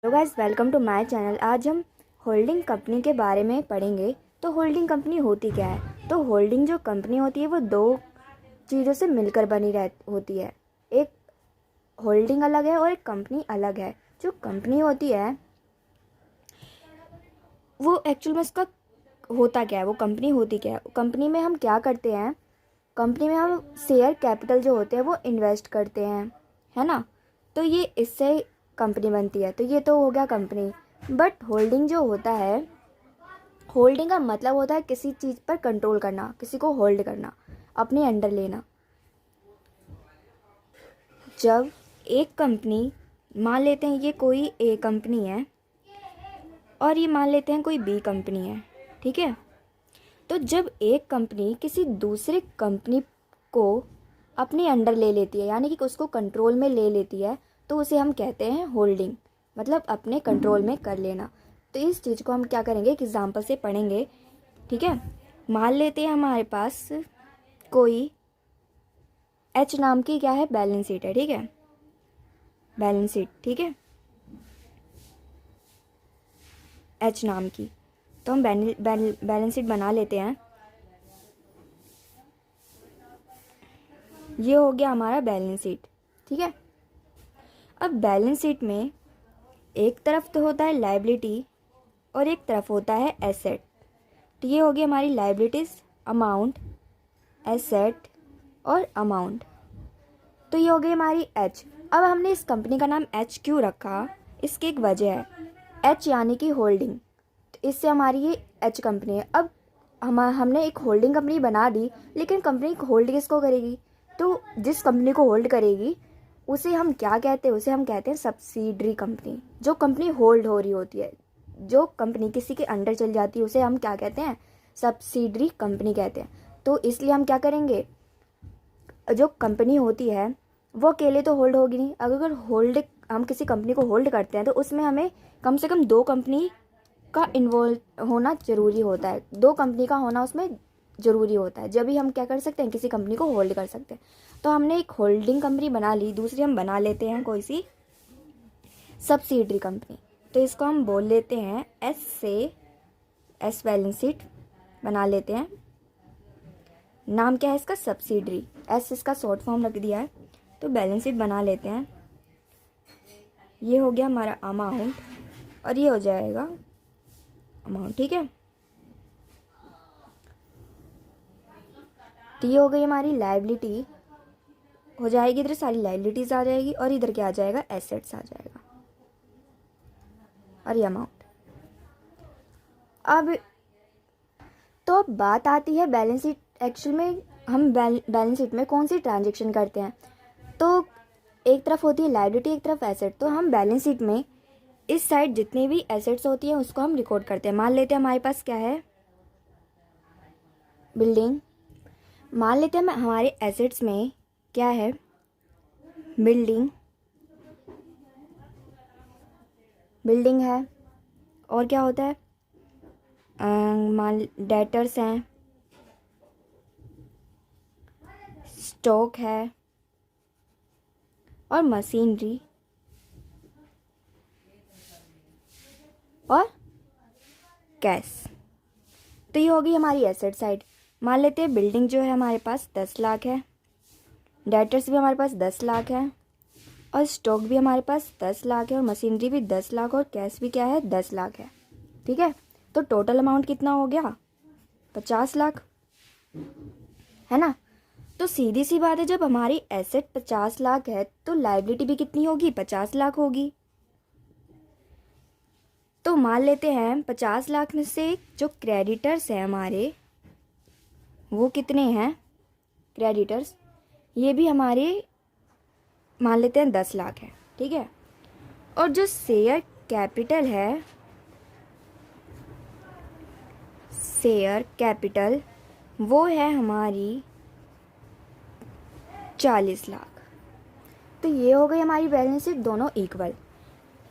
Hello guys, welcome to my channel. आज हम holding company के बारे में पढ़ेंगे। तो होल्डिंग कंपनी होती क्या है? तो होल्डिंग जो कंपनी होती है वो दो चीज़ों से मिलकर बनी होती है। एक होल्डिंग अलग है और एक कंपनी अलग है। जो कंपनी होती है वो एक्चुअल में इसका होता क्या है, वो कंपनी होती क्या है? कंपनी में हम क्या करते हैं? कंपनी में हम शेयर कैपिटल जो होते हैं वो इन्वेस्ट करते हैं, है ना। तो ये इससे कंपनी बनती है। तो ये तो हो गया कंपनी। बट होल्डिंग जो होता है, होल्डिंग का मतलब होता है किसी चीज़ पर कंट्रोल करना, किसी को होल्ड करना, अपने अंडर लेना। जब एक कंपनी, मान लेते हैं ये कोई ए कंपनी है और ये मान लेते हैं कोई बी कंपनी है, ठीक है। तो जब एक कंपनी किसी दूसरे कंपनी को अपने अंडर ले लेती है, यानी कि उसको कंट्रोल में ले लेती है, तो उसे हम कहते हैं होल्डिंग, मतलब अपने कंट्रोल में कर लेना। तो इस चीज़ को हम क्या करेंगे, एक एग्जांपल से पढ़ेंगे, ठीक है। मान लेते हैं हमारे पास कोई एच नाम की क्या है, बैलेंस शीट है, ठीक है। बैलेंस शीट, ठीक है, एच नाम की। तो हम बैलेंस शीट बना लेते हैं। ये हो गया हमारा बैलेंस शीट, ठीक है। अब बैलेंस शीट में एक तरफ तो होता है लायबिलिटी और एक तरफ होता है एसेट। तो ये होगी हमारी लायबिलिटीज़, अमाउंट, एसेट और अमाउंट। तो ये हो गई हमारी एच। अब हमने इस कंपनी का नाम एच क्यों रखा, इसकी एक वजह है। एच यानी कि होल्डिंग, तो इससे हमारी ये एच कंपनी है। अब हमने एक होल्डिंग कंपनी बना दी, लेकिन कंपनी होल्ड किसको करेगी? तो जिस कंपनी को होल्ड करेगी उसे हम क्या कहते हैं? उसे हम कहते हैं सब्सिडरी कंपनी। जो कंपनी होल्ड हो रही होती है, जो कंपनी किसी के अंडर चल जाती है, उसे हम क्या कहते हैं? सब्सिडरी कंपनी कहते हैं। तो इसलिए हम क्या करेंगे, जो कंपनी होती है वो अकेले तो होल्ड होगी नहीं। अगर हम किसी कंपनी को होल्ड करते हैं तो उसमें हमें कम से कम दो कंपनी का इन्वॉल्व होना ज़रूरी होता है। दो कंपनी का होना उसमें ज़रूरी होता है, जब भी हम क्या कर सकते हैं, किसी कंपनी को होल्ड कर सकते हैं। तो हमने एक होल्डिंग कंपनी बना ली, दूसरी हम बना लेते हैं कोई सी सब्सिडरी कंपनी। तो इसको हम बोल लेते हैं एस से एस बैलेंस शीट बना लेते हैं। नाम क्या है इसका? सब्सिडरी। एस इसका शॉर्ट फॉर्म रख दिया है। तो बैलेंस शीट बना लेते हैं। ये हो गया हमारा अमाउंट और ये हो जाएगा अमाउंट, ठीक है। तो ये हो गई हमारी लायबिलिटी, हो जाएगी इधर सारी लायबिलिटीज आ जाएगी और इधर क्या आ जाएगा, एसेट्स आ जाएगा, और ये अमाउंट। अब तो अब बात आती है बैलेंस शीट। एक्चुअल में हम बैलेंस शीट में कौन सी ट्रांजेक्शन करते हैं? तो एक तरफ होती है लायबिलिटी, एक तरफ एसेट। तो हम बैलेंस शीट में इस साइड जितनी भी एसेट्स होती हैं उसको हम रिकॉर्ड करते हैं। मान लेते हैं हमारे पास क्या है, बिल्डिंग। मान लेते हैं हमारे एसेट्स में क्या है, बिल्डिंग, बिल्डिंग है। और क्या होता है, मान डेटर्स हैं, स्टॉक है और मशीनरी और कैश। तो ये होगी हमारी एसेट साइड। मान लेते हैं बिल्डिंग जो है हमारे पास 10 लाख है, डेटर्स भी हमारे पास 10 लाख है और स्टॉक भी हमारे पास 10 लाख है और मशीनरी भी 10 लाख और कैश भी क्या है, 10 लाख है, ठीक है। तो टोटल अमाउंट कितना हो गया, 50 लाख, है ना। तो सीधी सी बात है, जब हमारी एसेट 50 लाख है तो लायबिलिटी भी कितनी होगी, 50 लाख होगी। तो मान लेते हैं 50 लाख में से जो क्रेडिटर्स हैं हमारे, वो कितने हैं क्रेडिटर्स, ये भी हमारे मान लेते हैं 10 लाख है, ठीक है। और जो शेयर कैपिटल है, शेयर कैपिटल वो है हमारी 40 लाख। तो ये हो गई हमारी बैलेंस शीट, दोनों इक्वल।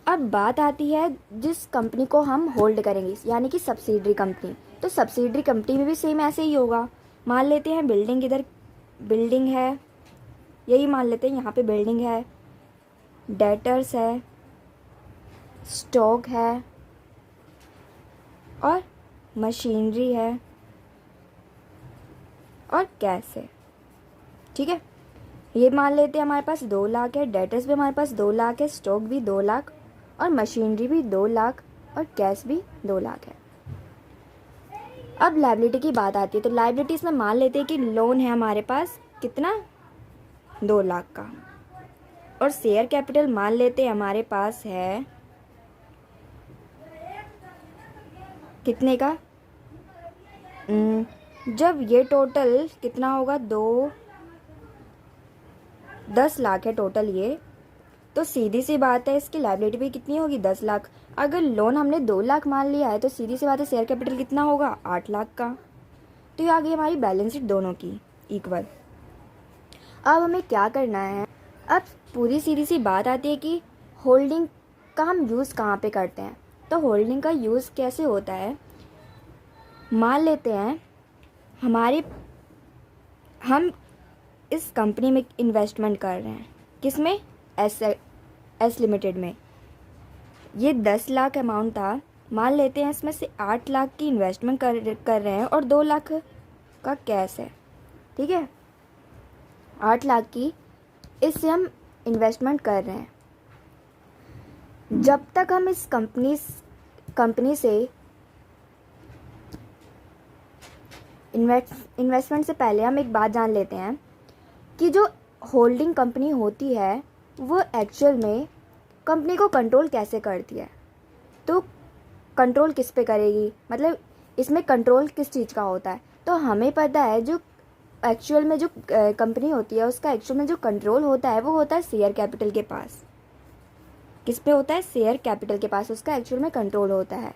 अब बात आती है जिस कंपनी को हम होल्ड करेंगे, यानी कि सब्सिडरी कंपनी। तो सब्सिडरी कंपनी में भी सेम ऐसे ही होगा। मान लेते हैं बिल्डिंग, इधर बिल्डिंग है, यही मान लेते हैं यहाँ पे बिल्डिंग है, डेटर्स है, स्टॉक है और मशीनरी है और कैश है। ठीक है, ये मान लेते हैं हमारे पास 2 लाख है, डेटर्स भी हमारे पास 2 लाख है, स्टॉक भी 2 लाख और मशीनरी भी 2 लाख और कैश भी 2 लाख है। अब लायबिलिटी की बात आती है, तो लायबिलिटीज में मान लेते हैं कि लोन है हमारे पास कितना, 2 लाख का, और शेयर कैपिटल मान लेते हैं हमारे पास है कितने का, जब ये टोटल कितना होगा, 10 लाख है टोटल ये, तो सीधी सी बात है इसकी लायबिलिटी भी कितनी होगी, 10 लाख। अगर लोन हमने 2 लाख मान लिया है तो सीधी सी बात है शेयर कैपिटल कितना होगा, 8 लाख का। तो ये आ गई हमारी बैलेंस शीट दोनों की इक्वल। अब हमें क्या करना है, अब पूरी सीधी सी बात आती है कि होल्डिंग का हम यूज़ कहाँ पे करते हैं। तो होल्डिंग का यूज़ कैसे होता है, मान लेते हैं हम इस कंपनी में इन्वेस्टमेंट कर रहे हैं, किस में, एस लिमिटेड में। ये 10 लाख अमाउंट था, मान लेते हैं इसमें से 8 लाख की इन्वेस्टमेंट कर रहे हैं और 2 लाख का कैश है। ठीक है, 8 लाख की इससे हम इन्वेस्टमेंट कर रहे हैं। जब तक हम इस कंपनी से इन्वेस्टमेंट से पहले हम एक बात जान लेते हैं कि जो होल्डिंग कंपनी होती है वो एक्चुअल में कंपनी को कंट्रोल कैसे करती है। तो कंट्रोल किस पे करेगी, मतलब इसमें कंट्रोल किस चीज़ का होता है। तो हमें पता है जो एक्चुअल में जो कंपनी होती है उसका एक्चुअल में जो कंट्रोल होता है वो होता है शेयर कैपिटल के पास। किस पे होता है, शेयर कैपिटल के पास उसका एक्चुअल में कंट्रोल होता है।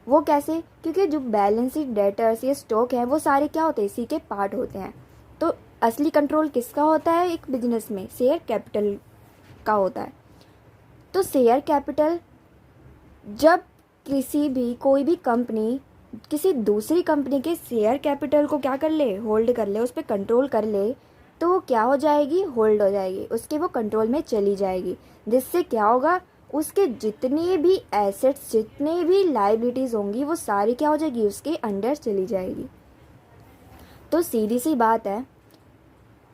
वो कैसे, क्योंकि जो बैलेंस शीट, डेटर्स, ये स्टॉक है वो सारे क्या होते हैं, इसी के पार्ट होते हैं। तो असली कंट्रोल किसका होता है एक बिजनेस में, शेयर कैपिटल का होता है। तो शेयर कैपिटल जब कोई भी कंपनी किसी दूसरी कंपनी के शेयर कैपिटल को क्या कर ले, होल्ड कर ले, उस पर कंट्रोल कर ले, तो वो क्या हो जाएगी, होल्ड हो जाएगी, उसके वो कंट्रोल में चली जाएगी। जिससे क्या होगा, उसके जितने भी एसेट्स, जितने भी लायबिलिटीज़ होंगी वो सारी क्या हो जाएगी, उसके अंडर चली जाएगी। तो सीधी सी बात है,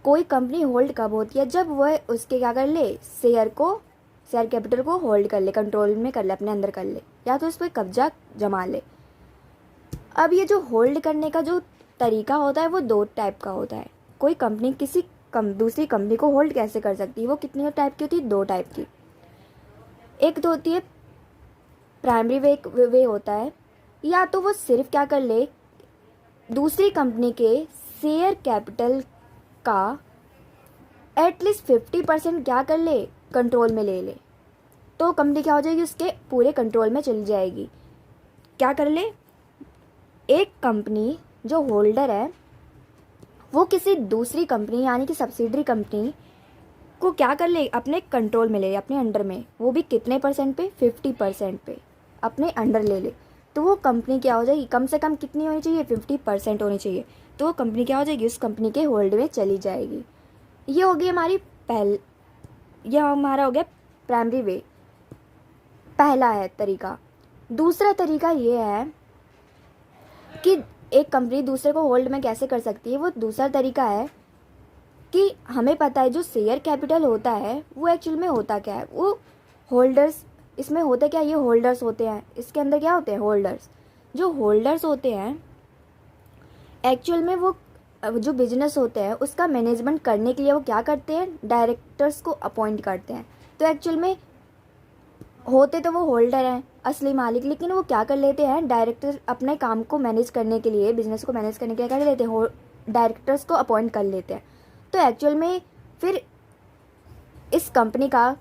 कोई कंपनी होल्ड कब होती है, जब वह उसके क्या कर ले, शेयर कैपिटल को होल्ड कर ले, कंट्रोल में कर ले, अपने अंदर कर ले, या तो उस पर कब्जा जमा ले। अब ये जो होल्ड करने का जो तरीका होता है वो 2 टाइप का होता है। कोई कंपनी दूसरी कंपनी को होल्ड कैसे कर सकती है, वो कितनी टाइप की होती है, 2 टाइप की। एक तो होती है प्राइमरी वे होता है, या तो वो सिर्फ क्या कर ले, दूसरी कंपनी के शेयर कैपिटल का एटलीस्ट 50% क्या कर ले, कंट्रोल में ले ले, तो कंपनी क्या हो जाएगी, उसके पूरे कंट्रोल में चली जाएगी। क्या कर ले, एक कंपनी जो होल्डर है वो किसी दूसरी कंपनी यानी कि सब्सिडरी कंपनी को क्या कर ले, अपने कंट्रोल में ले, अपने अंडर में, वो भी कितने परसेंट पे, 50% पे अपने अंडर ले ले। तो वो कंपनी क्या हो जाएगी, कम से कम कितनी होनी चाहिए, 50% होनी चाहिए। तो वो कंपनी क्या हो जाएगी, उस कंपनी के होल्ड में चली जाएगी। ये हो गई हमारी यह हमारा हो गया प्राइमरी वे, पहला है तरीका। दूसरा तरीका ये है कि एक कंपनी दूसरे को होल्ड में कैसे कर सकती है। वो दूसरा तरीका है कि हमें पता है जो शेयर कैपिटल होता है वो एक्चुअल में होता क्या है, वो होल्डर्स, इसमें होते क्या, ये होल्डर्स होते हैं, इसके अंदर क्या होते हैं, होल्डर्स। जो होल्डर्स होते हैं एक्चुअल में वो जो बिजनेस होते हैं उसका मैनेजमेंट करने के लिए वो क्या करते हैं, डायरेक्टर्स को अपॉइंट करते हैं। तो एक्चुअल में होते तो वो होल्डर हैं, असली मालिक, लेकिन वो क्या कर लेते हैं, डायरेक्टर अपने काम को मैनेज करने के लिए, बिजनेस को मैनेज करने के लिए क्या कर लेते हैं, डायरेक्टर्स को अपॉइंट कर लेते हैं। तो एक्चुअल में फिर इस कंपनी का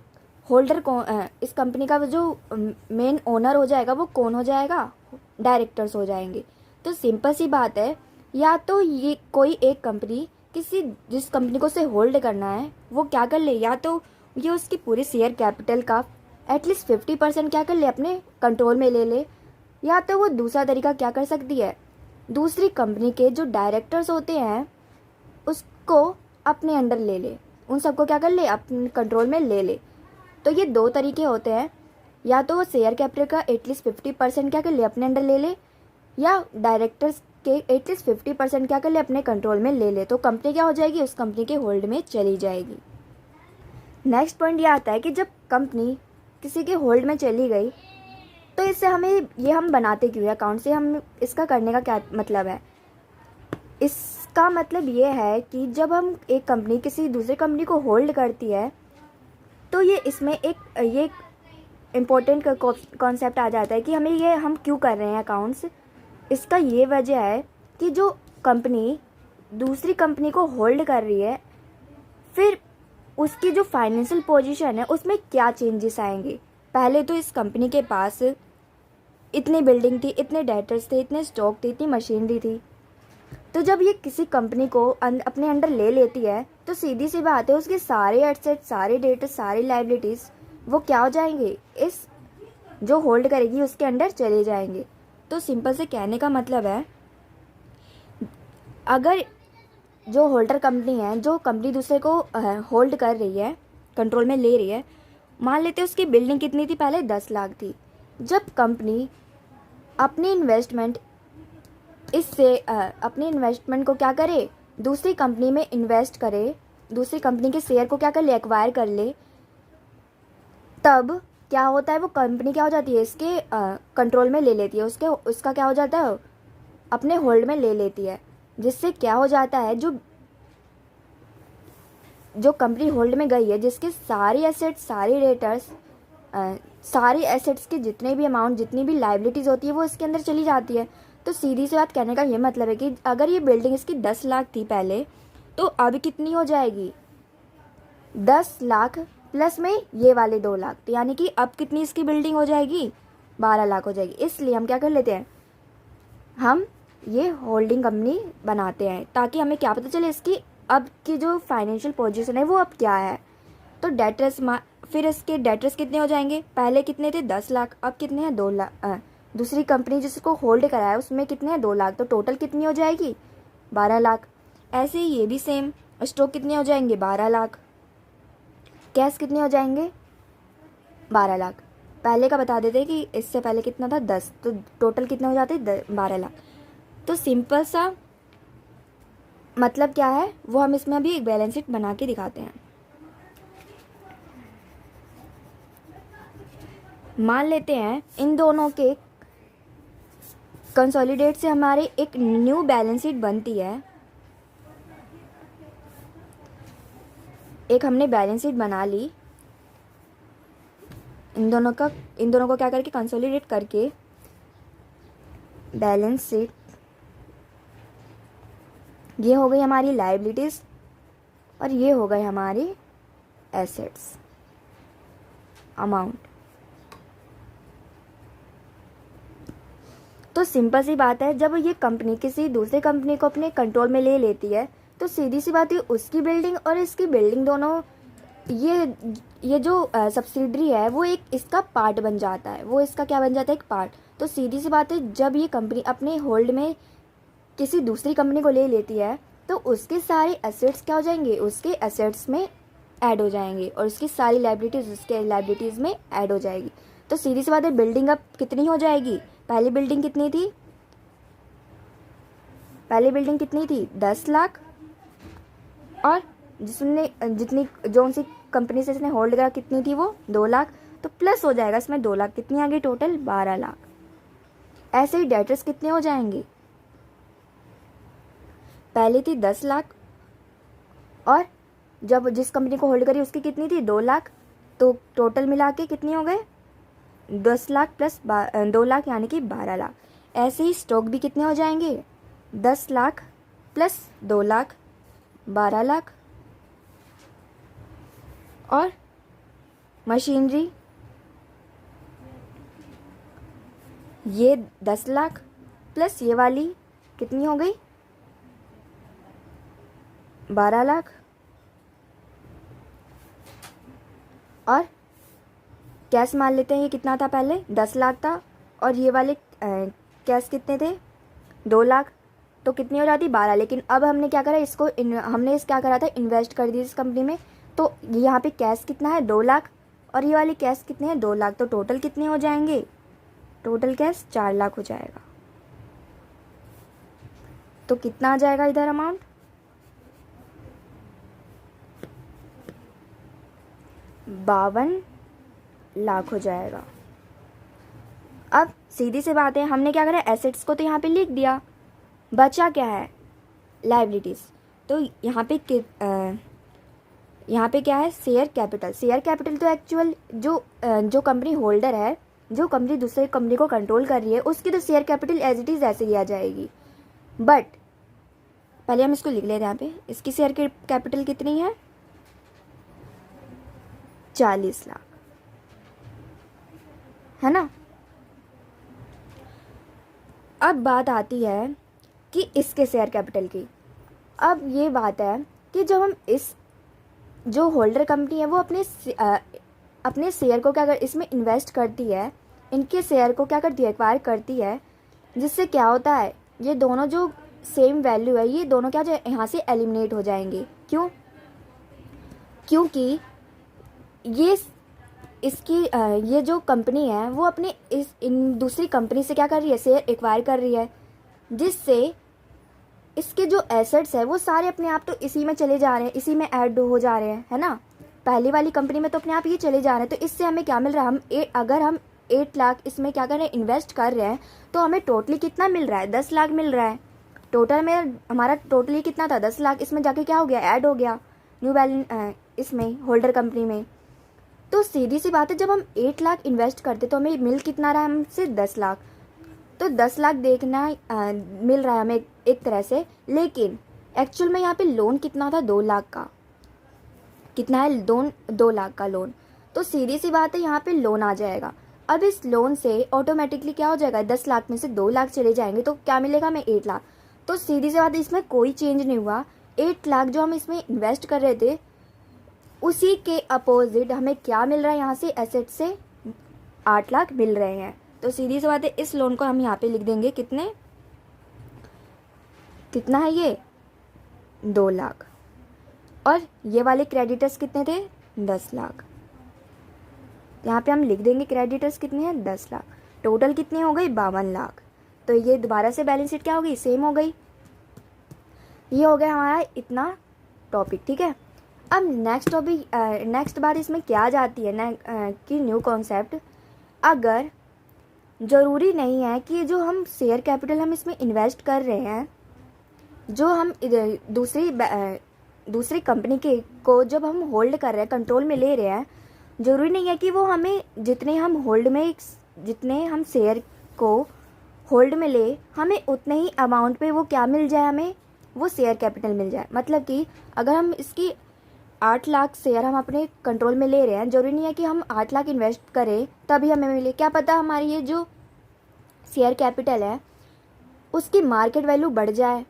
होल्डर कौन, इस कंपनी का जो मेन ओनर हो जाएगा वो कौन हो जाएगा, डायरेक्टर्स हो जाएंगे। तो सिंपल सी बात है, या तो ये कोई एक कंपनी जिस कंपनी को से होल्ड करना है वो क्या कर ले, या तो ये उसकी पूरी शेयर कैपिटल का एटलीस्ट 50% क्या कर ले, अपने कंट्रोल में ले ले, या तो वो दूसरा तरीका क्या कर सकती है, दूसरी कंपनी के जो डायरेक्टर्स होते हैं उसको अपने अंडर ले ले, उन सबको क्या कर ले, अपने कंट्रोल में ले ले। तो ये 2 तरीके होते हैं, या तो वो शेयर कैपिटल का एटलीस्ट 50% क्या कर ले अपने अंडर ले ले, या डायरेक्टर्स के एटलीस्ट 50% क्या कर ले अपने कंट्रोल में ले ले, तो कंपनी क्या हो जाएगी, उस कंपनी के होल्ड में चली जाएगी। नेक्स्ट पॉइंट ये आता है कि जब कंपनी किसी के होल्ड में चली गई तो इससे हमें ये हम बनाते क्यों है अकाउंट से, हम इसका करने का क्या मतलब है। इसका मतलब ये है कि जब हम एक कंपनी किसी दूसरी कंपनी को होल्ड करती है तो ये इसमें एक इम्पोर्टेंट कॉन्सेप्ट आ जाता है कि हमें ये हम क्यों कर रहे हैं अकाउंट्स। इसका ये वजह है कि जो कंपनी दूसरी कंपनी को होल्ड कर रही है, फिर उसकी जो फाइनेंशियल पोजीशन है उसमें क्या चेंजेस आएंगे। पहले तो इस कंपनी के पास इतनी बिल्डिंग थी, इतने डेटर्स थे, इतने स्टॉक थे, इतनी मशीनरी थी। तो जब ये किसी कंपनी को अपने अंडर ले लेती है तो सीधी सी बात है उसके सारे एसेट, सारे डेटर्स, सारी लाइबिलिटीज़ वो क्या हो जाएंगे, इस जो होल्ड करेगी उसके अंडर चले जाएंगे। तो सिंपल से कहने का मतलब है, अगर जो होल्डर कंपनी है, जो कंपनी दूसरे को होल्ड कर रही है, कंट्रोल में ले रही है, मान लेते हैं उसकी बिल्डिंग कितनी थी, पहले 10 लाख थी। जब कंपनी अपनी इन्वेस्टमेंट अपनी इन्वेस्टमेंट को क्या करे, दूसरी कंपनी में इन्वेस्ट करे, दूसरी कंपनी के शेयर को क्या कर ले, एक्वायर कर ले, तब क्या होता है, वो कंपनी क्या हो जाती है, इसके कंट्रोल में ले लेती है, उसका क्या हो जाता है, अपने होल्ड में ले लेती है। जिससे क्या हो जाता है, जो कंपनी होल्ड में गई है, जिसके सारी एसेट्स, सारी डेटर्स, सारी एसेट्स के जितने भी अमाउंट, जितनी भी लाइबिलिटीज़ होती है वो इसके अंदर चली जाती है। तो सीधी सी बात कहने का ये मतलब है कि अगर ये बिल्डिंग इसकी 10 लाख थी पहले, तो अब कितनी हो जाएगी, 10 लाख प्लस में ये वाले 2 लाख, तो यानी कि अब कितनी इसकी बिल्डिंग हो जाएगी, 12 लाख हो जाएगी। इसलिए हम क्या कर लेते हैं, हम ये होल्डिंग कंपनी बनाते हैं ताकि हमें क्या पता चले इसकी अब की जो फाइनेंशियल पोजीशन है वो अब क्या है। तो डेटर्स, फिर इसके डेटर्स कितने हो जाएंगे, पहले कितने थे 10 लाख, अब कितने हैं 2 लाख। दूसरी कंपनी जिसको होल्ड कराया है उसमें कितने हैं 2 लाख, तो टोटल कितनी हो जाएगी 12 लाख। ऐसे ही ये भी सेम, स्टॉक कितने हो जाएंगे 12 लाख, कैश कितने हो जाएंगे 12 लाख। पहले का बता देते कि इससे पहले कितना था 10, तो टोटल कितने हो जाते 12 लाख। तो सिंपल सा मतलब क्या है वो हम इसमें अभी एक बैलेंस शीट बना के दिखाते हैं। मान लेते हैं इन दोनों के कंसोलिडेट से हमारे एक न्यू बैलेंस शीट बनती है। एक हमने बैलेंस शीट बना ली, इन दोनों को क्या करके कंसोलिडेट करके बैलेंस शीट, ये हो गई हमारी लाइबिलिटीज़ और ये हो गए हमारी एसेट्स अमाउंट। तो सिंपल सी बात है, जब ये कंपनी किसी दूसरी कंपनी को अपने कंट्रोल में ले लेती है तो सीधी सी बात है उसकी बिल्डिंग और इसकी बिल्डिंग दोनों, ये जो सब्सिडरी है वो एक इसका पार्ट बन जाता है, वो इसका क्या बन जाता है, एक पार्ट। तो सीधी सी बात है, जब ये कंपनी अपने होल्ड में किसी दूसरी कंपनी को ले लेती है तो उसके सारे एसेट्स क्या हो जाएंगे, उसके एसेट्स में ऐड हो जाएंगे और उसकी सारी लाइबिलिटीज़ उसके लाइबिलिटीज़ में ऐड हो जाएगी। तो सीधी सी बात है, बिल्डिंग अब कितनी हो जाएगी, पहली बिल्डिंग कितनी थी, पहली बिल्डिंग कितनी थी 10 लाख, और जितनी जो सी कंपनी से इसने होल्ड करा कितनी थी वो 2 लाख, तो प्लस हो जाएगा इसमें 2 लाख, कितनी आ गई टोटल 12 लाख। ऐसे ही डेटर्स कितने हो जाएंगे, पहली थी 10 लाख और जब जिस कंपनी को होल्ड करी उसकी कितनी थी 2 लाख, तो टोटल मिला के कितनी हो गए 10 लाख प्लस 2 लाख यानी कि 12 लाख। ऐसे ही स्टॉक भी कितने हो जाएंगे 10 लाख प्लस 2 लाख 12 लाख, और मशीनरी ये 10 लाख प्लस ये वाली कितनी हो गई 12 लाख, और कैश मान लेते हैं ये कितना था, पहले 10 लाख था और ये वाले कैश कितने थे 2 लाख, तो कितनी हो जाती 12। लेकिन अब हमने क्या करा, हमने क्या करा था, इन्वेस्ट कर दी इस कंपनी में, तो यहाँ पे कैश कितना है 2 लाख और ये वाली कैश कितने हैं 2 लाख, तो टोटल कितने हो जाएंगे, टोटल कैश 4 लाख हो जाएगा। तो कितना आ जाएगा इधर अमाउंट, 52 लाख हो जाएगा। अब सीधी सी बात है, हमने क्या करा, एसेट्स को तो यहाँ पे लिख दिया, बचा क्या है, लाइबिलिटीज़। तो यहाँ पे क्या है, शेयर कैपिटल। शेयर कैपिटल तो एक्चुअल जो कंपनी होल्डर है, जो कंपनी दूसरे कंपनी को कंट्रोल कर रही है, उसकी तो share capital as it is ऐसे ही आ जाएगी। बट पहले हम इसको लिख लेते हैं यहाँ पे, इसकी शेयर कैपिटल कितनी है, 40 लाख, है ना। अब बात आती है कि इसके शेयर कैपिटल की। अब ये बात है कि जब हम इस जो होल्डर कंपनी है वो अपने शेयर को क्या कर इसमें इन्वेस्ट करती है, इनके शेयर को क्या करती है, एक्वायर करती है, जिससे क्या होता है, ये दोनों जो सेम वैल्यू है, ये दोनों क्या जो यहाँ से एलिमिनेट हो जाएंगे। क्यों, क्योंकि ये जो कंपनी है वो अपने इन दूसरी कंपनी से क्या कर रही है, शेयर एक्वायर कर रही है, जिससे इसके जो एसेट्स है वो सारे अपने आप तो इसी में चले जा रहे हैं, इसी में ऐड हो जा रहे हैं, है ना। पहली वाली कंपनी में तो अपने आप ये चले जा रहे हैं। तो इससे हमें क्या मिल रहा है, अगर हम 8 लाख इसमें क्या कर रहे हैं, इन्वेस्ट कर रहे हैं, तो हमें टोटली कितना मिल रहा है, 10 लाख मिल रहा है। टोटल में हमारा टोटली कितना था, 10 लाख, इसमें जाके क्या हो गया, ऐड हो गया न्यू बैलेंस इसमें होल्डर कंपनी में। तो सीधी सी बात है, जब हम 8 लाख इन्वेस्ट करते तो हमें मिल कितना रहा है, हमसे 10 लाख। तो 10 लाख देखना मिल रहा है हमें एक तरह से, लेकिन एक्चुअल में यहाँ पे लोन कितना था, 2 लाख का। कितना है, 2 लाख का लोन। तो सीधी सी बात है, यहाँ पे लोन आ जाएगा। अब इस लोन से ऑटोमेटिकली क्या हो जाएगा, 10 लाख में से 2 लाख चले जाएंगे, तो क्या मिलेगा हमें, 8 लाख। तो सीधी सी बात है, इसमें कोई चेंज नहीं हुआ। 8 लाख जो हम इसमें इन्वेस्ट कर रहे थे, उसी के अपोजिट हमें क्या मिल रहा है, यहाँ से एसेट से 8 लाख मिल रहे हैं। तो सीधी सी बात है, इस लोन को हम यहाँ पे लिख देंगे, कितना है ये, 2 लाख। और ये वाले क्रेडिटर्स कितने थे, 10 लाख। यहाँ पे हम लिख देंगे क्रेडिटर्स कितने हैं, 10 लाख। टोटल कितने हो गई, 52 लाख। तो ये दोबारा से बैलेंस शीट क्या हो गई, सेम हो गई। ये हो गया हमारा इतना टॉपिक, ठीक है। अब नेक्स्ट बात इसमें क्या जाती है ना कि न्यू कॉन्सेप्ट, अगर ज़रूरी नहीं है कि जो हम शेयर कैपिटल हम इसमें इन्वेस्ट कर रहे हैं, जो हम दूसरी कंपनी के को जब हम होल्ड कर रहे हैं, कंट्रोल में ले रहे हैं, ज़रूरी नहीं है कि वो हमें जितने हम शेयर को होल्ड में ले, हमें उतने ही अमाउंट पे वो क्या मिल जाए, हमें वो शेयर कैपिटल मिल जाए। मतलब कि अगर हम इसकी 8 लाख शेयर हम अपने कंट्रोल में ले रहे हैं, जरूरी नहीं है कि हम 8 लाख इन्वेस्ट करें तभी हमें मिले। क्या पता हमारी ये जो शेयर कैपिटल है उसकी मार्केट वैल्यू बढ़ जाए,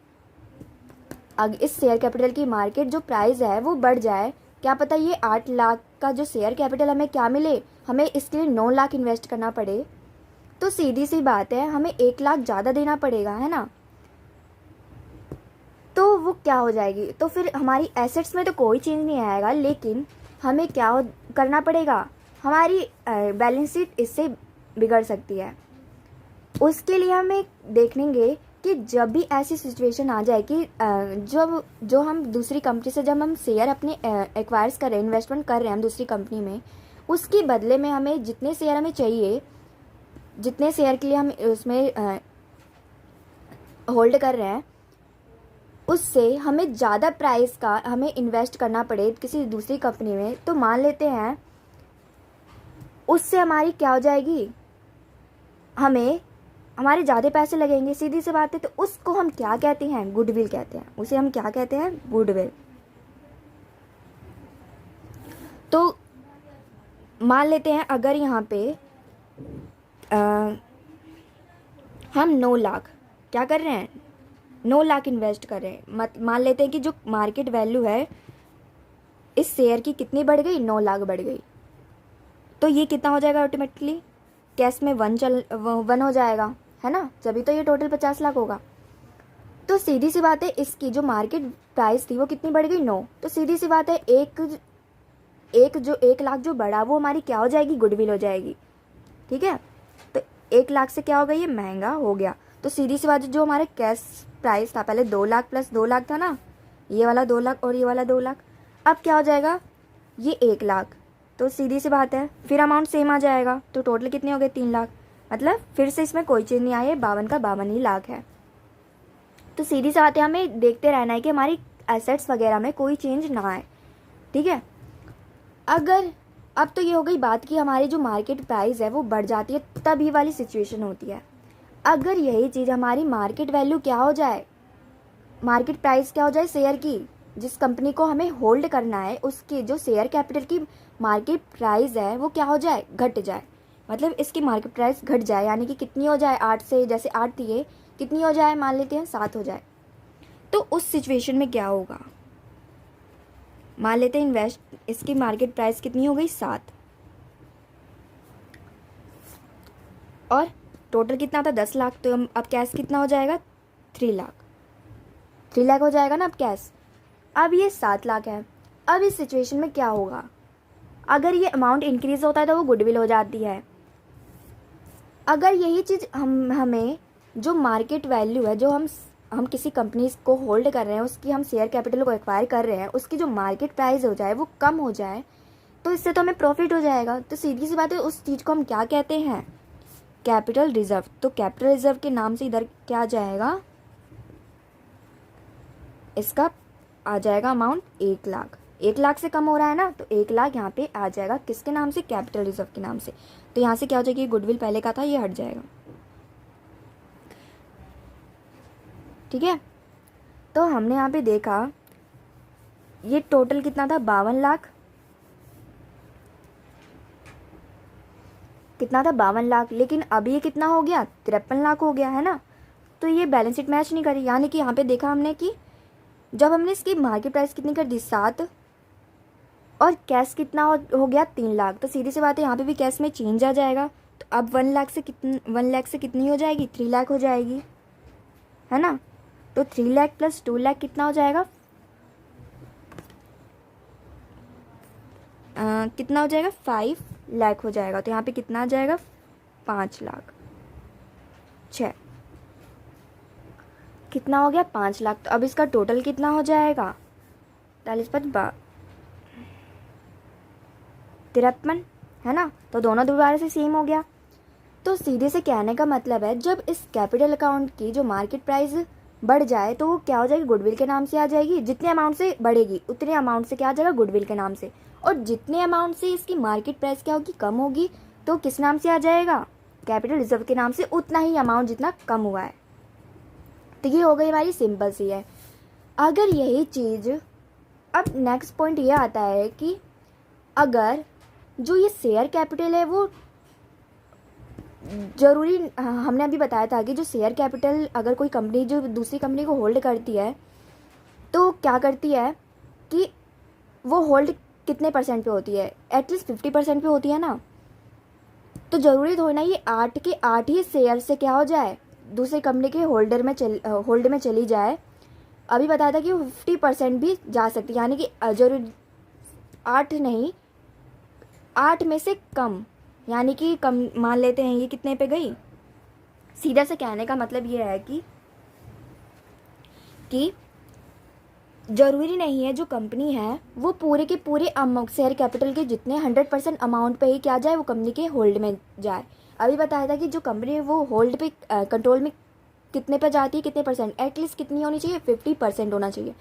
अगर इस शेयर कैपिटल की मार्केट जो प्राइस है वो बढ़ जाए, क्या पता ये 8 लाख का जो शेयर कैपिटल हमें क्या मिले, हमें इसके लिए 9 लाख इन्वेस्ट करना पड़े। तो सीधी सी बात है, हमें 1 लाख ज़्यादा देना पड़ेगा, है ना। तो वो क्या हो जाएगी, तो फिर हमारी एसेट्स में तो कोई चेंज नहीं आएगा, लेकिन हमें क्या करना पड़ेगा, हमारी बैलेंस शीट इससे बिगड़ सकती है। उसके लिए हमें देखेंगे कि जब भी ऐसी सिचुएशन आ जाए कि जो हम दूसरी कंपनी से जब हम शेयर अपने एक्वायर्स कर रहे हैं, इन्वेस्टमेंट कर रहे हैं हम दूसरी कंपनी में, उसके बदले में हमें जितने शेयर हमें चाहिए, जितने शेयर के लिए हम उसमें होल्ड कर रहे हैं, उससे हमें ज़्यादा प्राइस का हमें इन्वेस्ट करना पड़े किसी दूसरी कंपनी में, तो मान लेते हैं उससे हमारी क्या हो जाएगी, हमारे ज़्यादा पैसे लगेंगे। सीधी सी बात है, तो उसको हम क्या कहते हैं, गुडविल कहते हैं। उसे हम क्या कहते हैं, गुडविल। तो मान लेते हैं अगर यहाँ पे हम 9 लाख क्या कर रहे हैं, 9 लाख इन्वेस्ट कर रहे हैं। मान लेते हैं कि जो मार्केट वैल्यू है इस शेयर की कितनी बढ़ गई, 9 लाख बढ़ गई। तो ये कितना हो जाएगा, ऑटोमेटिकली कैश में 1 हो जाएगा, है ना, जभी तो ये टोटल 50 लाख होगा। तो सीधी सी बात है, इसकी जो मार्केट प्राइस थी वो कितनी बढ़ गई, 9। तो सीधी सी बात है, एक लाख जो बढ़ा वो हमारी क्या हो जाएगी, गुडविल हो जाएगी। ठीक है, तो 1 लाख से क्या हो गया, ये महंगा हो गया। तो सीधी सी बात है, जो हमारे कैश प्राइस था पहले 2 लाख प्लस 2 लाख था ना, ये वाला 2 लाख और ये वाला 2 लाख, अब क्या हो जाएगा, ये 1 लाख। तो सीधी सी बात है, फिर अमाउंट सेम आ जाएगा, तो टोटल कितने हो गए, 3 लाख। मतलब फिर से इसमें कोई चेंज नहीं आई है, 52 का 52 ही लाख है। तो सीधी सी बात है, हमें देखते रहना है कि हमारी एसेट्स वगैरह में कोई चेंज ना आए। ठीक है, अगर अब तो ये हो गई बात कि हमारी जो मार्केट प्राइस है वो बढ़ जाती है, तब ये वाली सिचुएशन होती है। अगर यही चीज़ हमारी मार्केट वैल्यू क्या हो जाए, मार्केट प्राइस क्या हो जाए शेयर की, जिस कंपनी को हमें होल्ड करना है उसकी जो शेयर कैपिटल की मार्केट प्राइस है वो क्या हो जाए, घट जाए। मतलब इसकी मार्केट प्राइस घट जाए, यानी कि कितनी हो जाए, 8 से, जैसे 8 थी ये, कितनी हो जाए, मान लेते हैं 7 हो जाए। तो उस सिचुएशन में क्या होगा, मान लेते हैं इसकी मार्केट प्राइस कितनी हो गई, 7, और टोटल कितना था, 10 लाख। तो अब कैश कितना हो जाएगा, 3 लाख। 3 लाख हो जाएगा ना अब कैश। अब ये 7 लाख है। अब इस सिचुएशन में क्या होगा, अगर ये अमाउंट इंक्रीज होता है तो वो गुडविल हो जाती है। अगर यही चीज़ हमें जो मार्केट वैल्यू है, जो हम किसी कंपनी को होल्ड कर रहे हैं, उसकी हम शेयर कैपिटल को एक्वायर कर रहे हैं, उसकी जो मार्केट प्राइस हो जाए वो कम हो जाए, तो इससे तो हमें प्रॉफिट हो जाएगा। तो सीधी सी बात है, उस चीज़ को हम क्या कहते हैं, कैपिटल रिजर्व। तो कैपिटल रिजर्व के नाम से इधर क्या आ जाएगा, इसका आ जाएगा अमाउंट 1 लाख। 1 लाख से कम हो रहा है ना, तो 1 लाख यहाँ पे आ जाएगा किसके नाम से, कैपिटल रिजर्व के नाम से। तो यहाँ से क्या हो जाएगी, गुडविल पहले का था ये हट जाएगा। ठीक है, तो हमने यहाँ पे देखा ये टोटल कितना था, 52 लाख, कितना था, 52 लाख। लेकिन अभी ये कितना हो गया, 53 लाख हो गया है ना। तो ये बैलेंस शीट मैच नहीं करी, यानी कि यहाँ पे देखा हमने कि जब हमने इसकी मार्केट प्राइस कितनी कर दी, 7, और कैश कितना हो गया, 3 लाख। तो सीधी सी बात है, यहाँ पे भी कैश में चेंज आ जाएगा। तो अब 1 लाख से कितनी हो जाएगी, 3 लाख हो जाएगी, है ना। तो 3 लाख प्लस 2 लाख कितना हो जाएगा, कितना हो जाएगा, 5 लाख हो जाएगा। तो यहाँ पे कितना आ जाएगा, 5 लाख, 6, कितना हो गया, 5 लाख। तो अब इसका टोटल कितना हो जाएगा, 43 53, है ना। तो दोनों दोबारा से सेम हो गया। तो सीधे से कहने का मतलब है, जब इस कैपिटल अकाउंट की जो मार्केट प्राइस बढ़ जाए तो वो क्या हो जाएगी, गुडविल के नाम से आ जाएगी। जितने अमाउंट से बढ़ेगी उतने अमाउंट से क्या आ जाएगा, गुडविल के नाम से। और जितने अमाउंट से इसकी मार्केट प्राइस क्या होगी, कम होगी, तो किस नाम से आ जाएगा, कैपिटल रिजर्व के नाम से, उतना ही अमाउंट जितना कम हुआ है। तो ये हो गई हमारी सिंपल सी है। अगर यही चीज़, अब नेक्स्ट पॉइंट ये आता है कि अगर जो ये शेयर कैपिटल है वो ज़रूरी, हमने अभी बताया था कि जो शेयर कैपिटल अगर कोई कंपनी जो दूसरी कंपनी को होल्ड करती है तो क्या करती है कि वो होल्ड कितने परसेंट पे होती है, एटलीस्ट 50% पे होती है ना। तो ज़रूरी थोड़ी ना ये 8 के 8 ही शेयर से क्या हो जाए, दूसरी कंपनी के होल्ड में चली जाए। अभी बताया था कि 50% भी जा सकती है, यानी कि जरूरी 8 नहीं, 8 में से कम, यानी कि कम मान लेते हैं ये कितने पे गई। सीधा से कहने का मतलब ये है कि ज़रूरी नहीं है जो कंपनी है वो पूरे के पूरे अमाउंट शेयर कैपिटल के जितने 100% अमाउंट पे ही क्या जाए, वो कंपनी के होल्ड में जाए। अभी बताया था कि जो कंपनी है वो होल्ड पे कंट्रोल में कितने पे जाती है, कितने परसेंट, एटलीस्ट कितनी होनी चाहिए, 50% होना चाहिए।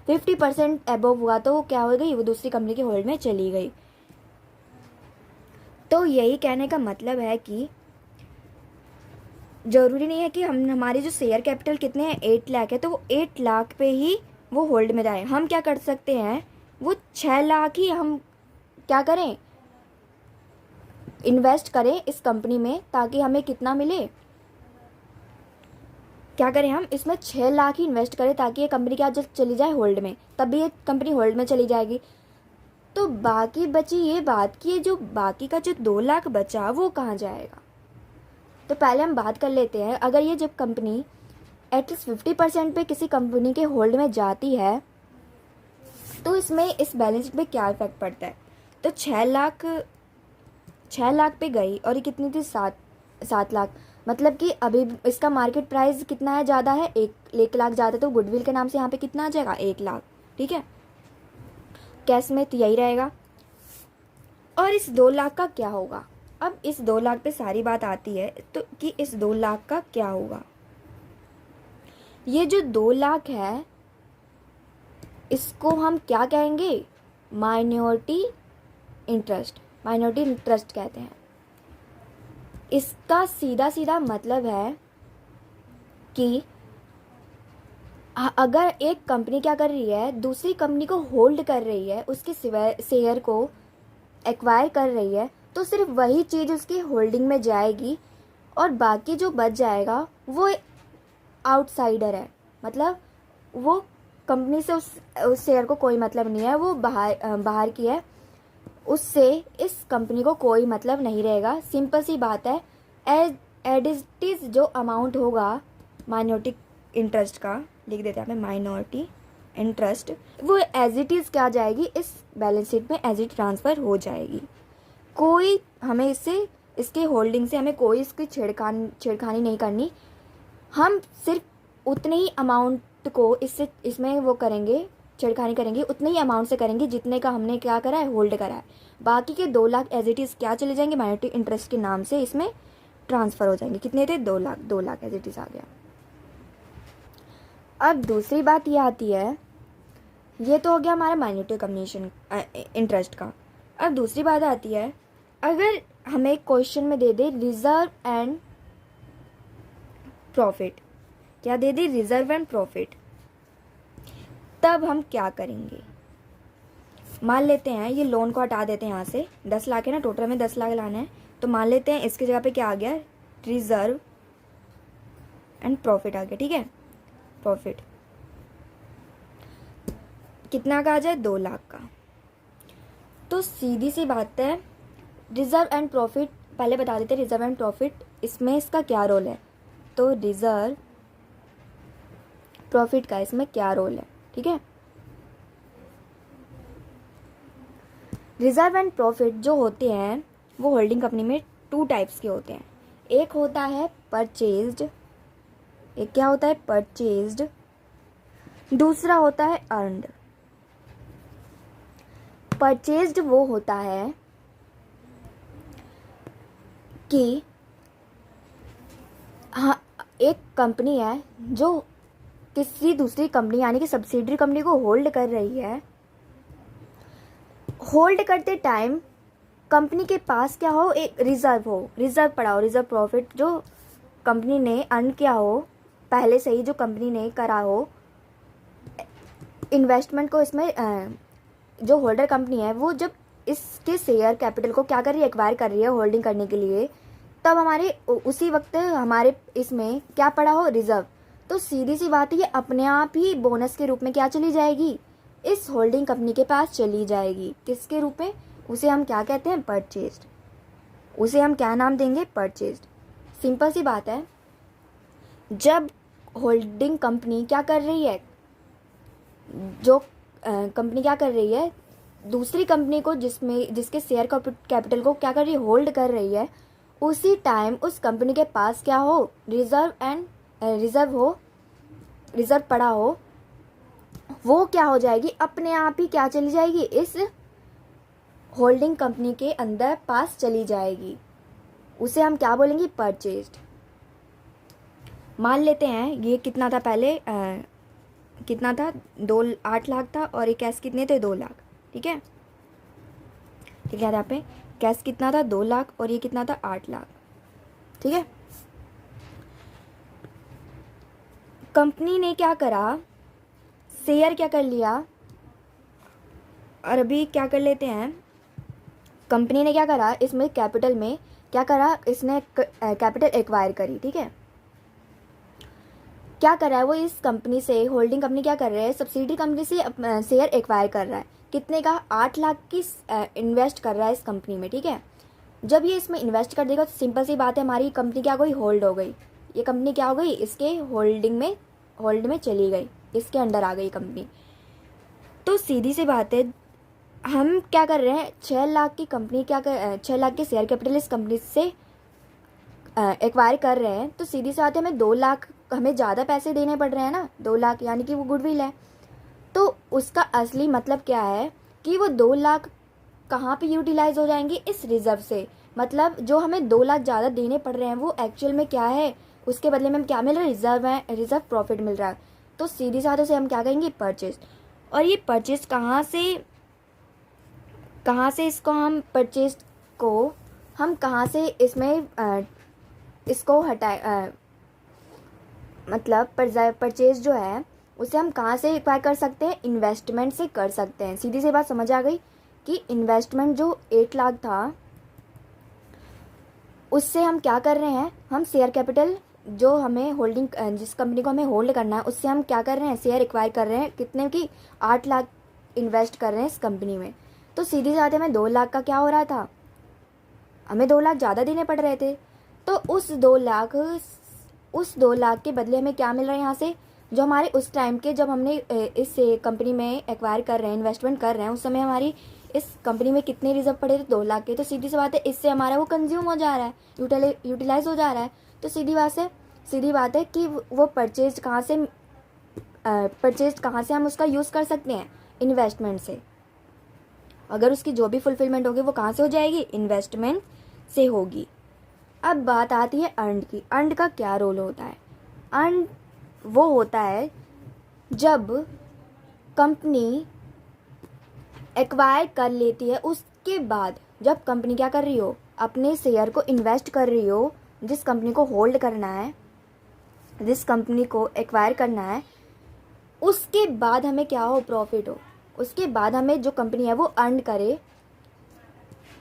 50% अबव हुआ तो क्या हो गई, वो दूसरी कंपनी के होल्ड में चली गई। तो यही कहने का मतलब है कि ज़रूरी नहीं है कि हमारे जो शेयर कैपिटल कितने हैं, 8 लाख है, तो वो 8 लाख पे ही वो होल्ड में जाए। हम क्या कर सकते हैं, वो 6 लाख ही हम क्या करें, इन्वेस्ट करें इस कंपनी में, ताकि हमें कितना मिले, क्या करें, हम इसमें 6 लाख ही इन्वेस्ट करें ताकि ये कंपनी क्या चली जाए होल्ड में, तब भी ये कंपनी होल्ड में चली जाएगी। तो बाकी बची ये बात कि ये जो बाकी का जो 2 लाख बचा वो कहाँ जाएगा। तो पहले हम बात कर लेते हैं, अगर ये जब कंपनी एटलीस्ट 50% पे किसी कंपनी के होल्ड में जाती है तो इसमें इस बैलेंस शीट पे क्या इफेक्ट पड़ता है। तो 6 लाख पे गई और ये कितनी थी, 7 लाख। मतलब कि अभी इसका मार्केट प्राइस कितना है, ज़्यादा है, 1 लाख ज़्यादा, तो गुडविल के नाम से यहाँ पे कितना आ जाएगा, 1 लाख। ठीक है, कैश में तो यही रहेगा। और इस 2 लाख का क्या होगा? अब इस 2 लाख पे सारी बात आती है, तो कि इस 2 लाख का क्या होगा। ये जो 2 लाख है इसको हम क्या कहेंगे, माइनॉरिटी इंटरेस्ट कहते हैं। इसका सीधा सीधा मतलब है कि अगर एक कंपनी क्या कर रही है, दूसरी कंपनी को होल्ड कर रही है, उसके शेयर को एक्वायर कर रही है, तो सिर्फ वही चीज़ उसकी होल्डिंग में जाएगी और बाकी जो बच जाएगा वो आउटसाइडर है। मतलब वो कंपनी से उस शेयर को कोई मतलब नहीं है, वो बाहर की है, उससे इस कंपनी को कोई मतलब नहीं रहेगा। सिंपल सी बात है। एज इट इज़ जो अमाउंट होगा माइनॉरिटी इंटरेस्ट का, लिख देते हैं माइनॉरिटी इंटरेस्ट, वो एज इट इज़ क्या जाएगी, इस बैलेंस शीट में एज इट ट्रांसफ़र हो जाएगी। कोई हमें इसके होल्डिंग से हमें कोई इसकी छेड़खानी नहीं करनी। हम सिर्फ उतने ही अमाउंट को इसमें वो करेंगे, छेड़खानी करेंगे उतने ही अमाउंट से करेंगे जितने का हमने क्या करा है, होल्ड करा है। बाकी के 2 लाख एज इट इज़ क्या चले जाएंगे, माइनॉरिटी इंटरेस्ट के नाम से इसमें ट्रांसफ़र हो जाएंगे। कितने थे, 2 लाख एज इट इज़ आ गया। अब दूसरी बात ये आती है, ये तो हो गया हमारा माइनॉरिटी कम्युनिकेशन इंटरेस्ट का। अब दूसरी बात आती है, अगर हमें क्वेश्चन में दे दे रिजर्व एंड प्रॉफिट, क्या दे दे, रिजर्व एंड प्रॉफिट, तब हम क्या करेंगे। मान लेते हैं ये लोन को हटा देते हैं, यहाँ से 10 लाख है ना, टोटल में 10 लाख लाना है, तो मान लेते हैं इसकी जगह पे क्या आ गया, रिजर्व एंड प्रॉफिट आ गया। ठीक है, प्रॉफिट कितना का आ जाए, 2 लाख का। तो सीधी सी बात है, रिजर्व एंड प्रॉफिट पहले बता देते हैं, रिजर्व एंड प्रॉफिट इसमें इसका क्या रोल है। तो रिजर्व प्रॉफिट का इसमें क्या रोल है, ठीक है। रिजर्व एंड प्रॉफिट जो होते हैं वो होल्डिंग कंपनी में 2 टाइप्स के होते हैं। एक होता है परचेज्ड, एक क्या होता है, परचेज्ड, दूसरा होता है अर्नड। परचेज्ड वो होता है कि हाँ, एक कंपनी है जो किसी दूसरी कंपनी यानी कि सब्सिडरी कंपनी को होल्ड कर रही है। होल्ड करते टाइम कंपनी के पास क्या हो, एक रिजर्व पड़ा हो, रिजर्व प्रॉफिट जो कंपनी ने अर्न किया हो पहले से ही, जो कंपनी ने करा हो इन्वेस्टमेंट को इसमें, जो होल्डर कंपनी है वो जब इसके शेयर कैपिटल को क्या कर रही है, एक्वायर कर रही है होल्डिंग करने के लिए, तब हमारे उसी वक्त हमारे इसमें क्या पड़ा हो, रिजर्व। तो सीधी सी बात है, ये अपने आप ही बोनस के रूप में क्या चली जाएगी, इस होल्डिंग कंपनी के पास चली जाएगी। किसके रूप में, उसे हम क्या कहते हैं, परचेज्ड। उसे हम क्या नाम देंगे, परचेज्ड। सिंपल सी बात है, जब होल्डिंग कंपनी क्या कर रही है, जो कंपनी क्या कर रही है, दूसरी कंपनी को जिसके शेयर कैपिटल को क्या कर रही है, होल्ड कर रही है, उसी टाइम उस कंपनी के पास क्या हो, रिजर्व पड़ा हो, वो क्या हो जाएगी, अपने आप ही क्या चली जाएगी, इस होल्डिंग कंपनी के अंदर पास चली जाएगी। उसे हम क्या बोलेंगे, परचेज्ड। मान लेते हैं ये कितना था पहले, कितना था, 8 लाख था और ये कैश कितने थे, 2 लाख। ठीक है, ठीक है, यहाँ पे कैश कितना था, 2 लाख और ये कितना था, 8 लाख। ठीक है, कंपनी ने क्या करा, शेयर क्या कर लिया, और अभी क्या कर लेते हैं, कंपनी ने क्या करा, इसमें कैपिटल में क्या करा, इसने कैपिटल एक्वायर करी। ठीक है, क्या कर रहा है वो, इस कंपनी से होल्डिंग कंपनी क्या कर रहा है, सब्सिडी कंपनी से शेयर एक्वायर कर रहा है। कितने का, 8 लाख की इन्वेस्ट कर रहा है इस कंपनी में। ठीक है, जब ये इसमें इन्वेस्ट कर देगा तो सिंपल सी बात है, हमारी कंपनी क्या हो गई, होल्ड हो गई। ये कंपनी क्या हो गई, इसके होल्ड में चली गई, इसके अंडर आ गई कंपनी। तो सीधी सी बात है, हम क्या कर रहे हैं, 6 लाख की कंपनी 6 लाख के शेयर कैपिटल इस कंपनी से एक्वायर कर रहे हैं, तो सीधी सी बात है हमें 2 लाख, हमें ज़्यादा पैसे देने पड़ रहे हैं ना, 2 लाख यानी कि वो गुडविल है। तो उसका असली मतलब क्या है कि वो 2 लाख कहाँ पे यूटिलाइज हो जाएंगे, इस रिजर्व से। मतलब जो हमें 2 लाख ज़्यादा देने पड़ रहे हैं वो एक्चुअल में क्या है, उसके बदले में हम क्या मिल रहा है, रिजर्व है, रिजर्व प्रॉफिट मिल रहा है। तो सीधी साधे से हम क्या कहेंगे, परचेज। और ये परचेज कहाँ से इसको हम परचेज को हम कहाँ से इसमें इसको हटाए, मतलब परचेज जो है उसे हम कहाँ से एक्वायर कर सकते हैं, इन्वेस्टमेंट से कर सकते हैं। सीधी सी बात समझ आ गई कि इन्वेस्टमेंट जो 8 लाख था उससे हम क्या कर रहे हैं, हम शेयर कैपिटल जो हमें होल्डिंग, जिस कंपनी को हमें होल्ड करना है उससे हम क्या कर रहे हैं, शेयर एक्वायर कर रहे हैं, कितने की, 8 लाख इन्वेस्ट कर रहे हैं इस कंपनी में। तो सीधी सी बात है, हमें 2 लाख का क्या हो रहा था, हमें 2 लाख ज़्यादा देने पड़ रहे थे। तो उस 2 लाख के बदले हमें क्या मिल रहा है यहाँ से, जो हमारे उस टाइम के, जब हमने इस कंपनी में एक्वायर कर रहे हैं, इन्वेस्टमेंट कर रहे हैं, उस समय हमारी इस कंपनी में कितने रिजर्व पड़े थे, 2 लाख के। तो सीधी सी बात है इससे हमारा वो कंज्यूम हो जा रहा है, यूटिलाइज हो जा रहा है। तो सीधी बात है कि वो परचेज कहाँ से हम उसका यूज़ कर सकते हैं, इन्वेस्टमेंट से। अगर उसकी जो भी फुलफिलमेंट होगी वो कहाँ से हो जाएगी, इन्वेस्टमेंट से होगी। अब बात आती है अर्न की। अर्न का क्या रोल होता है, अर्न वो होता है जब कंपनी एक्वायर कर लेती है, उसके बाद जब कंपनी क्या कर रही हो, अपने शेयर को इन्वेस्ट कर रही हो, जिस कंपनी को होल्ड करना है, जिस कंपनी को एक्वायर करना है, उसके बाद हमें क्या हो, प्रॉफिट हो। उसके बाद हमें जो कंपनी है वो अर्न करे,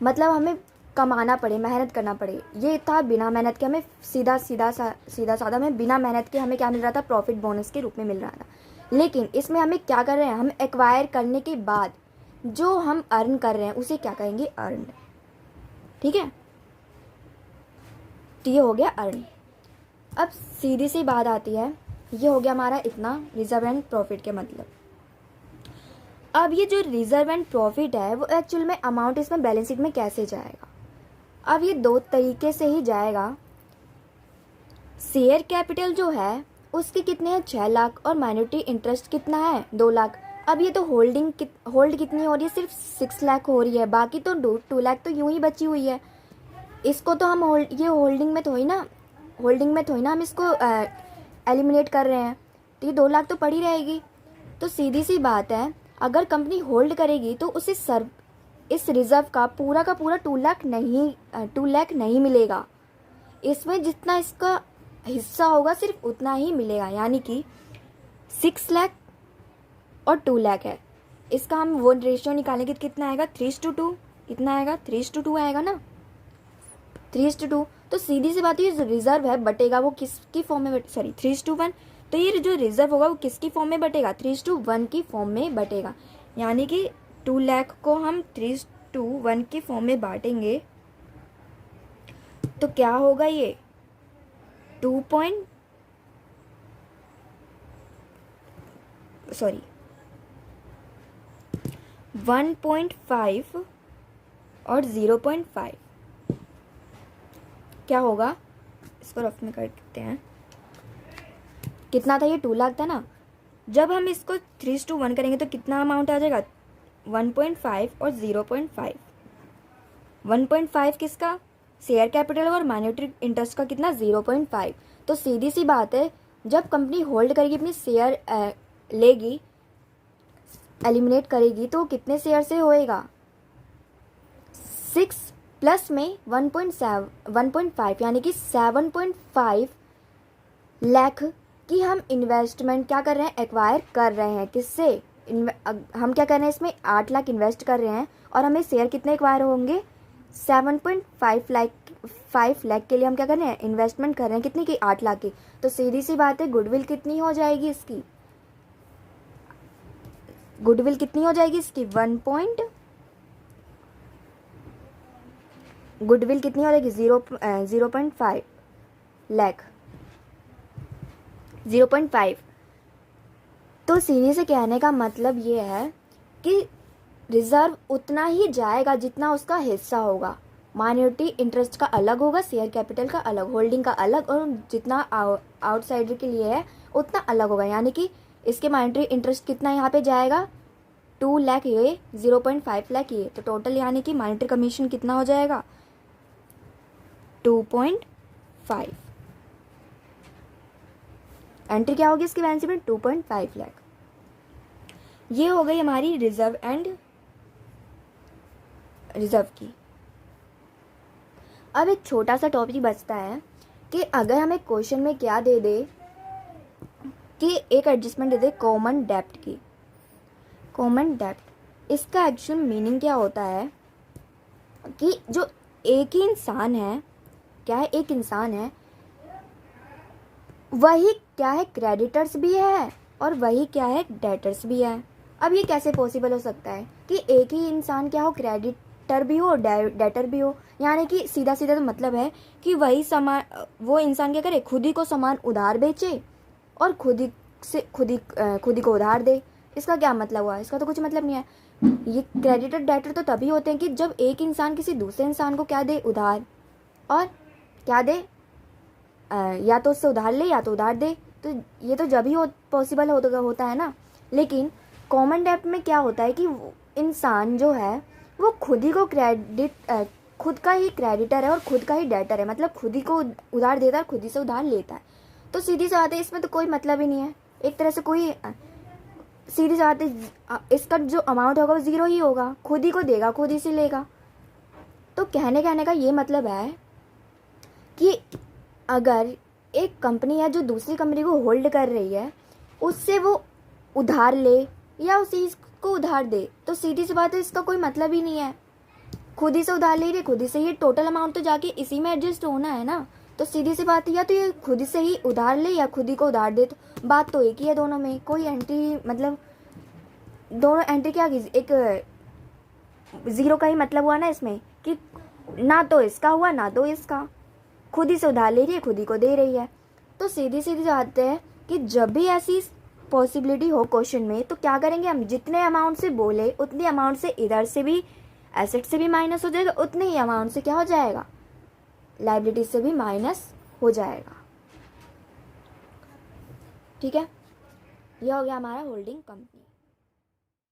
मतलब हमें कमाना पड़े, मेहनत करना पड़े। ये था बिना मेहनत के, हमें सीधा साधा हमें बिना मेहनत के हमें क्या मिल रहा था, प्रॉफिट बोनस के रूप में मिल रहा था। लेकिन इसमें हमें क्या कर रहे हैं, हम एक्वायर करने के बाद जो हम अर्न कर रहे हैं उसे क्या कहेंगे, अर्न। ठीक है, तो ये हो गया अर्न। अब सीधी सी बात आती है, ये हो गया हमारा इतना रिजर्व एंड प्रॉफिट के मतलब। अब ये जो रिजर्व एंड प्रॉफिट है वो एक्चुअल में अमाउंट इसमें बैलेंस शीट में कैसे जाएगा। अब ये 2 तरीके से ही जाएगा। शेयर कैपिटल जो है उसके कितने हैं, 6 लाख, और माइनॉरिटी इंटरेस्ट कितना है, 2 लाख। अब ये तो होल्ड कितनी हो रही है, सिर्फ 6 लाख हो रही है, बाकी तो 2 लाख तो यूं ही बची हुई है। इसको तो हम होल्डिंग में थोड़ी ना हम इसको एलिमिनेट कर रहे हैं, तो ये 2 लाख तो पड़ी रहेगी। तो सीधी सी बात है, अगर कंपनी होल्ड करेगी तो उसे इस रिजर्व का पूरा 2 लाख नहीं मिलेगा। इसमें जितना इसका हिस्सा होगा सिर्फ उतना ही मिलेगा, यानी कि 6 लाख और 2 लाख है। इसका हम वो रेशियो निकालेंगे तो कितना आएगा, 3:2। कितना आएगा, 3:2 आएगा ना, 3:2। तो सीधी सी बात है, रिजर्व है बटेगा वो किसकी फॉर्म में, 3:1। तो ये जो रिजर्व होगा वो किसकी फॉर्म में बटेगा, 3:1 की फॉर्म में बटेगा। यानी कि 2 लाख को हम 3:1 की फॉर्म में बांटेंगे तो क्या होगा, ये 1.5 और 0.5 क्या होगा, इसको रफ में करते हैं। कितना था ये, 2 लाख था ना। जब हम इसको 3:1 करेंगे तो कितना अमाउंट आ जाएगा, 1.5 और 0.5। 1.5 किसका, शेयर कैपिटल, और माइनॉरिटी इंटरेस्ट का कितना, 0.5। तो सीधी सी बात है, जब कंपनी होल्ड करेगी, अपनी शेयर लेगी, एलिमिनेट करेगी, तो कितने शेयर से होएगा, 6 प्लस में 1.5, यानी कि 7.5 लाख की हम इन्वेस्टमेंट क्या कर रहे हैं, एक्वायर कर रहे हैं। किससे, हम क्या कर रहे हैं, इसमें 8 लाख इन्वेस्ट कर रहे हैं, और हमें शेयर कितने एक्वायर होंगे, 7.5 लाख के लिए हम क्या कर रहे हैं, इन्वेस्टमेंट कर रहे हैं, कितनी की, 8 लाख की। तो सीधी सी बात है, गुडविल कितनी हो जाएगी इसकी, गुडविल कितनी हो जाएगी, 0.5 लाख, 0.5। तो सीधी से कहने का मतलब ये है कि रिजर्व उतना ही जाएगा जितना उसका हिस्सा होगा। माइनॉरिटी इंटरेस्ट का अलग होगा, शेयर कैपिटल का अलग, होल्डिंग का अलग, और जितना आउटसाइडर के लिए है उतना अलग होगा। यानी कि इसके माइनॉरिटी इंटरेस्ट कितना यहाँ पे जाएगा, 2 लाख ये, 0.5 लाख ये, तो टोटल यानी कि माइनॉरिटी कमीशन कितना हो जाएगा, 2.5। एंट्री क्या होगी इसकी बैलेंस शीट में, 2.5 लाख। ये हो गई हमारी रिजर्व एंड रिजर्व की। अब एक छोटा सा टॉपिक बचता है कि अगर हमें क्वेश्चन में क्या दे दे कि एक एडजस्टमेंट दे दे कॉमन डेप्ट की। कॉमन डेप्ट, इसका एक्चुअल मीनिंग क्या होता है कि जो एक ही इंसान है, क्या है, एक इंसान है, वही क्या है, क्रेडिटर्स भी है और वही क्या है, डेटर्स भी है। अब ये कैसे पॉसिबल हो सकता है कि एक ही इंसान क्या हो, क्रेडिटर भी हो और डेटर भी हो। यानी कि सीधा सीधा तो मतलब है कि वही सामान, वो इंसान क्या करे, खुद ही को सामान उधार बेचे और खुद ही को उधार दे। इसका क्या मतलब हुआ, इसका तो कुछ मतलब नहीं है। ये क्रेडिटर डेटर तो तभी होते हैं कि जब एक इंसान किसी दूसरे इंसान को क्या दे, उधार, और क्या दे, या तो उससे उधार ले या तो उधार दे। तो ये तो जब ही पॉसिबल होता है ना। लेकिन कॉमन डेप्ट में क्या होता है कि इंसान जो है वो खुद ही को खुद का ही क्रेडिटर है और खुद का ही डेटर है, मतलब खुद ही को उधार देता है, खुद ही से उधार लेता है। तो सीधी सी बात है, इसमें तो कोई मतलब ही नहीं है एक तरह से, कोई सीधी सी बात है, इसका जो अमाउंट होगा वो ज़ीरो ही होगा, खुद ही को देगा खुद ही से लेगा। तो कहने का ये मतलब है कि अगर एक कंपनी है जो दूसरी कंपनी को होल्ड कर रही है, उससे वो उधार ले या उसी को उधार दे, तो सीधी सी बात है इसका कोई मतलब ही नहीं है। खुद ही से उधार ले रही है, खुद ही से, ये टोटल अमाउंट तो जाके इसी में एडजस्ट होना है ना। तो सीधी सी बात है, या तो ये खुद से ही उधार ले या खुद ही को उधार दे, तो बात तो एक ही है दोनों में। कोई एंट्री मतलब दोनों एंट्री क्या की, एक ज़ीरो का ही मतलब हुआ ना इसमें, कि ना तो इसका हुआ ना तो इसका, खुद ही से उधार ले रही है खुद ही को दे रही है। तो सीधी सीधी बात है कि जब भी ऐसी पॉसिबिलिटी हो क्वेश्चन में, तो क्या करेंगे हम, जितने अमाउंट से बोले उतने अमाउंट से इधर से भी एसेट से भी माइनस हो जाएगा, उतने ही अमाउंट से क्या हो जाएगा, लायबिलिटी से भी माइनस हो जाएगा। ठीक है, यह हो गया हमारा होल्डिंग कंपनी।